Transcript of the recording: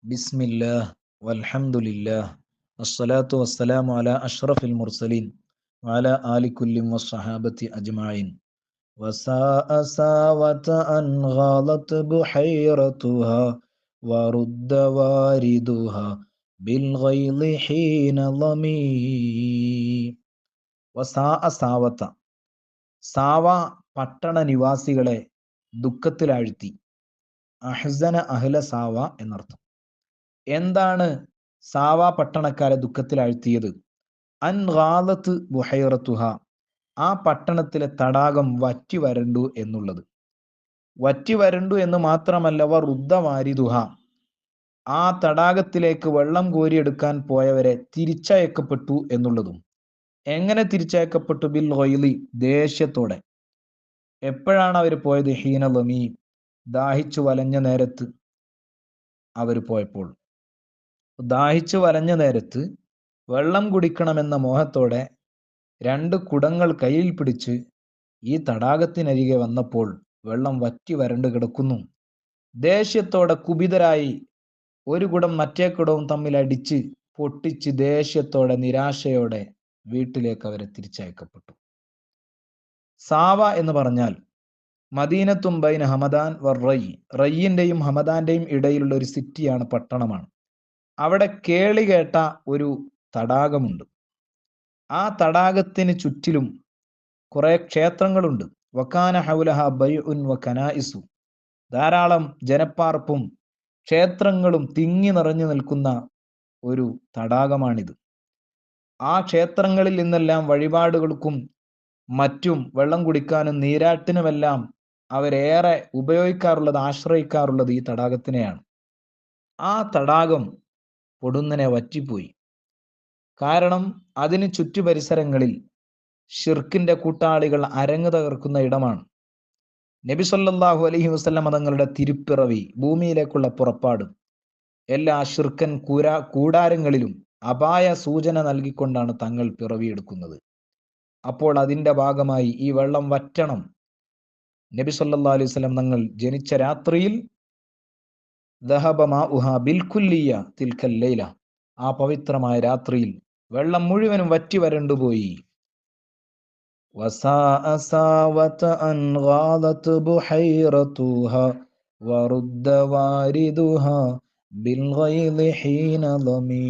ബിസ്മില്ലാഹ് വൽഹംദുലില്ലാഹ് വസ്സലാത്തു വസ്സലാമു അലാ അഷ്റഫിൽ മുർസലീൻ വഅലാ ആലി കുല്ലിൻ വസ്സഹാബത്തി അജ്മഈൻ വസാഅ സാവത അൻ ഗാലത് ബുഹൈറതുഹാ വറുദ്ദ വാരിദുഹാ ബിൽ ഗൈളി ഹീന ലമീ. വസാഅ സാവത, സാവ പട്ടണ നിവാസികളെ ദുഃഖത്തിലാഴ്ത്തി. അഹ്സന അഹ്ല സാവ എന്നർത്ഥം. എന്താണ് സാവ പട്ടണക്കാരെ ദുഃഖത്തിലാഴ്ത്തിയത്? അൻ ഗാലത്ത് ബുഹൈറത്തുഹ, ആ പട്ടണത്തിലെ തടാകം വറ്റി വരണ്ടു എന്നുള്ളത്. വറ്റി വരണ്ടു എന്ന് മാത്രമല്ല, റുദ്ദ വാരിദുഹ, ആ തടാകത്തിലേക്ക് വെള്ളം കോരിയെടുക്കാൻ പോയവരെ തിരിച്ചയക്കപ്പെട്ടു എന്നുള്ളതും. എങ്ങനെ തിരിച്ചയക്കപ്പെട്ടു? ബിൽ ഗൈലി, ദേഷ്യത്തോടെ. എപ്പോഴാണ് അവർ പോയത്? ഹീന ലമീ, ദാഹിച്ചു വലഞ്ഞ നേരത്ത് അവർ പോയപ്പോൾ. ദാഹിച്ചു വലഞ്ഞ നേരത്ത് വെള്ളം കുടിക്കണമെന്ന മോഹത്തോടെ 2 കുടങ്ങൾ കയ്യിൽ പിടിച്ച് ഈ തടാകത്തിനരികെ വന്നപ്പോൾ വെള്ളം വറ്റി വരണ്ട് കിടക്കുന്നു. ദേഷ്യത്തോടെ കുപിതരായി ഒരു കുടം മറ്റേ കുടവും തമ്മിൽ അടിച്ച് പൊട്ടിച്ച് ദേഷ്യത്തോടെ നിരാശയോടെ വീട്ടിലേക്ക് അവരെ തിരിച്ചയക്കപ്പെട്ടു. സാവ എന്ന് പറഞ്ഞാൽ മദീനത്തും ബൈന ഹമദാൻ വർ റയ്യ്, റയ്യിന്റെയും ഹമദാന്റെയും ഇടയിലുള്ള ഒരു സിറ്റിയാണ്, പട്ടണമാണ്. അവിടെ കേളി കേട്ട ഒരു തടാകമുണ്ട്. ആ തടാകത്തിന് ചുറ്റിലും കുറെ ക്ഷേത്രങ്ങളുണ്ട്. വക്കാന ഹൗലഹ ബൈഉൻ വ കനായിസു, ധാരാളം ജനപ്പാർപ്പും ക്ഷേത്രങ്ങളും തിങ്ങി നിറഞ്ഞു നിൽക്കുന്ന ഒരു തടാകമാണിത്. ആ ക്ഷേത്രങ്ങളിൽ നിന്നെല്ലാം വഴിപാടുകൾക്കും മറ്റും വെള്ളം കുടിക്കാനും നീരാട്ടിനുമെല്ലാം അവരേറെ ഉപയോഗിക്കാറുള്ളത്, ആശ്രയിക്കാറുള്ളത് ഈ തടാകത്തിനെയാണ്. ആ തടാകം പൊടുന്നനെ വറ്റിപ്പോയി. കാരണം അതിന് ചുറ്റുപരിസരങ്ങളിൽ ഷിർക്കിന്റെ കൂട്ടാളികൾ അരങ്ങ് തകർക്കുന്ന ഇടമാണ്. നബി സല്ലല്ലാഹു അലൈഹി വസല്ലം തങ്ങളുടെ തിരുപ്പിറവി, ഭൂമിയിലേക്കുള്ള പുറപ്പാട്, എല്ലാ ഷിർക്കൻ കൂടാരങ്ങളിലും അപായ സൂചന നൽകിക്കൊണ്ടാണ് തങ്ങൾ പിറവിയെടുക്കുന്നത്. അപ്പോൾ അതിന്റെ ഭാഗമായി ഈ വെള്ളം വറ്റണം. നബി സല്ലല്ലാഹു അലൈഹി വസല്ലം തങ്ങൾ ജനിച്ച രാത്രിയിൽ ദഹബ മാഉഹാ ബിൽകുല്ലിയ തിൽക്കൽ ലൈല, ആ പവിത്രമായ രാത്രിയിൽ വെള്ളം മുഴുവനും വറ്റി വരണ്ടുപോയി. വസാഅ സാവത അൻ ഗാലത് ബുഹൈറതുഹാ വറുദ്ദ വാരിദുഹാ ബിൽ ഗൈളി ഹീന ലമീ.